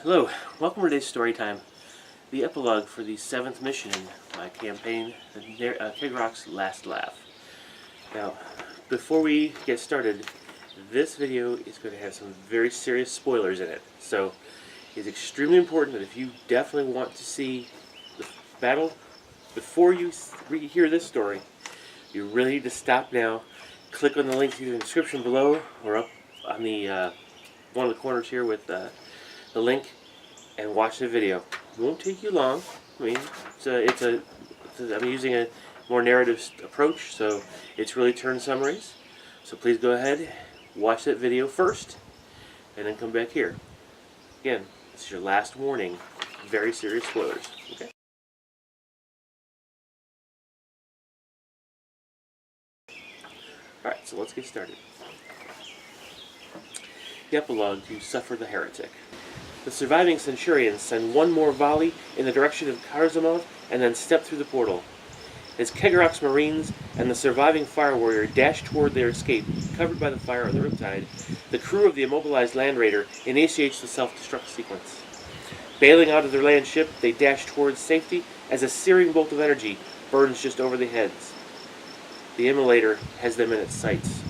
Hello, welcome to today's story time, the epilogue for the 7th mission in my campaign, Cegorach's Last Laugh. Now, before we get started, this video is going to have some very serious spoilers in it, so it's extremely important that if you definitely want to see the battle before you hear this story, you really need to stop now, click on the links either in the description below or up on the one of the corners here with the link, and watch the video. It won't take you long. I mean, I'm using a more narrative approach, so it's really turn summaries. So please go ahead, watch that video first, and then come back here. Again, this is your last warning. Very serious spoilers. Okay. Alright, so let's get started. The epilogue to Suffer the Heretic. The surviving Centurions send one more volley in the direction of Karzamov and then step through the portal. As Cegorach's Marines and the surviving fire warrior dash toward their escape, covered by the fire of the riptide, the crew of the immobilized Land Raider initiates the self-destruct sequence. Bailing out of their land ship, they dash towards safety as a searing bolt of energy burns just over their heads. The immolator has them in its sights.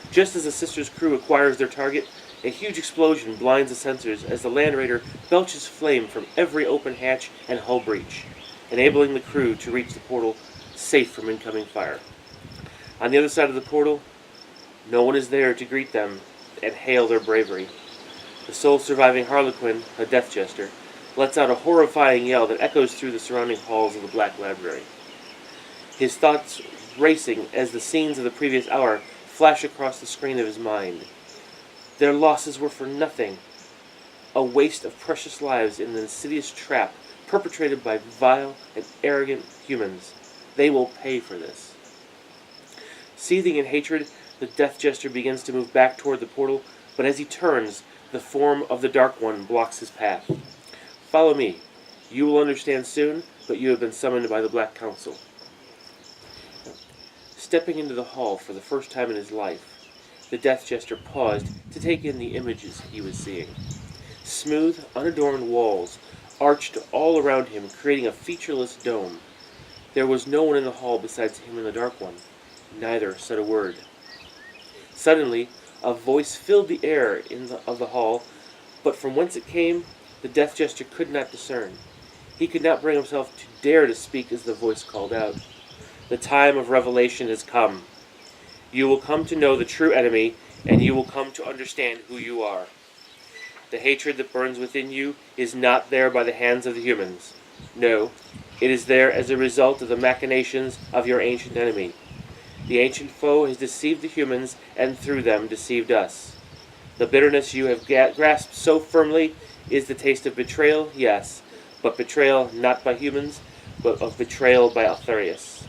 Just as the Sisters' crew acquires their target, a huge explosion blinds the sensors as the Land Raider belches flame from every open hatch and hull breach, enabling the crew to reach the portal safe from incoming fire. On the other side of the portal, no one is there to greet them and hail their bravery. The sole surviving Harlequin, a death jester, lets out a horrifying yell that echoes through the surrounding halls of the Black Library. His thoughts racing as the scenes of the previous hour flash across the screen of his mind. Their losses were for nothing. A waste of precious lives in an insidious trap perpetrated by vile and arrogant humans. They will pay for this. Seething in hatred, the Death Jester begins to move back toward the portal, but as he turns, the form of the Dark One blocks his path. Follow me. You will understand soon, but you have been summoned by the Black Council. Stepping into the hall for the first time in his life, the Death Jester paused to take in the images he was seeing. Smooth, unadorned walls arched all around him, creating a featureless dome. There was no one in the hall besides him and the Dark One. Neither said a word. Suddenly, a voice filled the air of the hall, but from whence it came, the Death Jester could not discern. He could not bring himself to dare to speak as the voice called out. The time of revelation has come. You will come to know the true enemy, and you will come to understand who you are. The hatred that burns within you is not there by the hands of the humans. No, it is there as a result of the machinations of your ancient enemy. The ancient foe has deceived the humans, and through them deceived us. The bitterness you have grasped so firmly is the taste of betrayal, yes, but betrayal not by humans, but of betrayal by Altharius.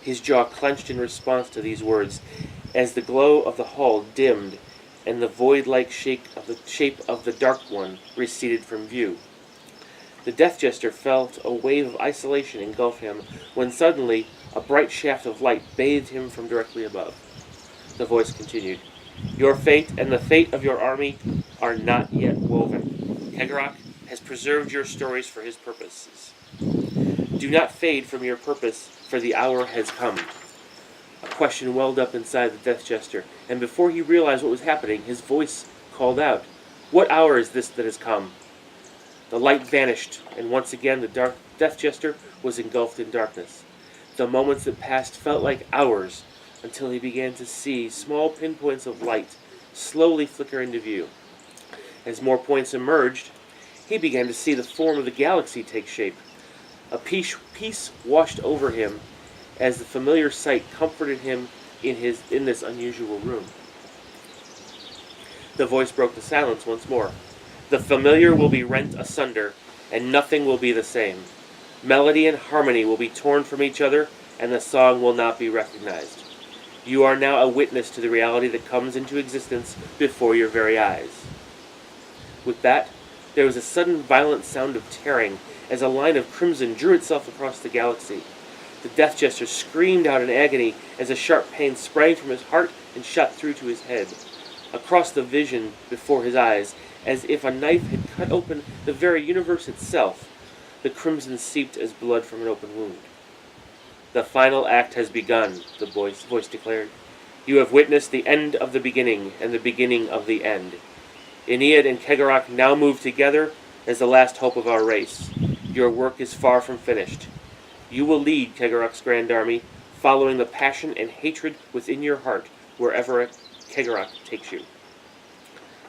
His jaw clenched in response to these words, as the glow of the hall dimmed and the void-like shape of the Dark One receded from view. The Death Jester felt a wave of isolation engulf him, when suddenly a bright shaft of light bathed him from directly above. The voice continued, Your fate and the fate of your army are not yet woven. Cegorach has preserved your stories for his purposes. Do not fade from your purpose, for the hour has come. A question welled up inside the Death Jester, and before he realized what was happening, his voice called out, What hour is this that has come? The light vanished, and once again the Death Jester was engulfed in darkness. The moments that passed felt like hours, until he began to see small pinpoints of light slowly flicker into view. As more points emerged, he began to see the form of the galaxy take shape. A peace washed over him as the familiar sight comforted him in this unusual room. The voice broke the silence once more. The familiar will be rent asunder, and nothing will be the same. Melody and harmony will be torn from each other, and the song will not be recognized. You are now a witness to the reality that comes into existence before your very eyes. With that, there was a sudden violent sound of tearing, as a line of crimson drew itself across the galaxy. The Death Jester screamed out in agony as a sharp pain sprang from his heart and shot through to his head. Across the vision before his eyes, as if a knife had cut open the very universe itself. The crimson seeped as blood from an open wound. "The final act has begun," the voice declared. "You have witnessed the end of the beginning and the beginning of the end. Aeneid and Cegorach now move together as the last hope of our race. Your work is far from finished. You will lead Cegorach's grand army, following the passion and hatred within your heart wherever Cegorach takes you."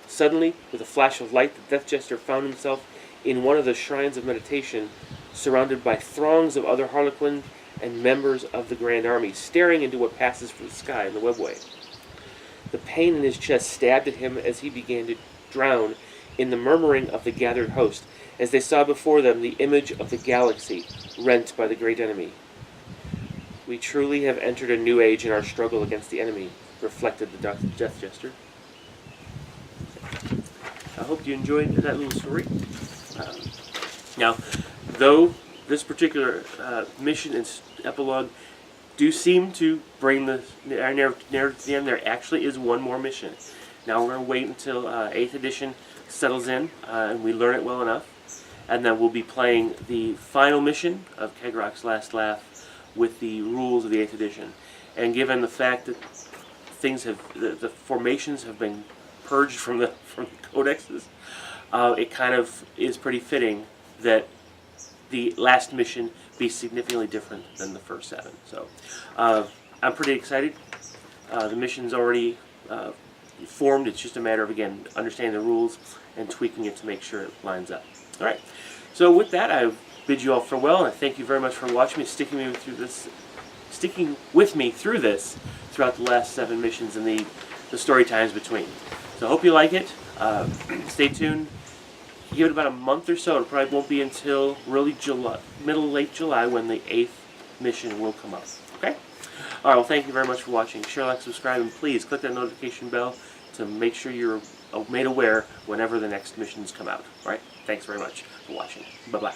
Suddenly, with a flash of light, the Death Jester found himself in one of the shrines of meditation, surrounded by throngs of other harlequins and members of the Grand Army, staring into what passes from the sky in the webway. The pain in his chest stabbed at him as he began to drown in the murmuring of the gathered host, as they saw before them the image of the galaxy rent by the great enemy. "We truly have entered a new age in our struggle against the enemy," reflected the Death Jester. I hope you enjoyed that little story. Now, though this particular mission and epilogue do seem to bring the narrative to the end, there actually is one more mission. Now we're going to wait until 8th edition settles in and we learn it well enough, and then we'll be playing the final mission of Cegorach's Last Laugh with the rules of the 8th edition. And given the fact that the formations have been purged from the codexes, it kind of is pretty fitting that the last mission be significantly different than the first 7. So I'm pretty excited. The mission's already formed. It's just a matter of, again, understanding the rules and tweaking it to make sure it lines up. All right. So with that, I bid you all farewell, and I thank you very much for watching me, sticking with me through this throughout the last 7 missions and the story times between. So I hope you like it. Stay tuned. Give it about a month or so. It probably won't be until really late July when the 8th mission will come up. Okay? All right, well, thank you very much for watching. Share, like, subscribe, and please click that notification bell to make sure you're made aware whenever the next missions come out. All right? Thanks very much for watching. Bye-bye.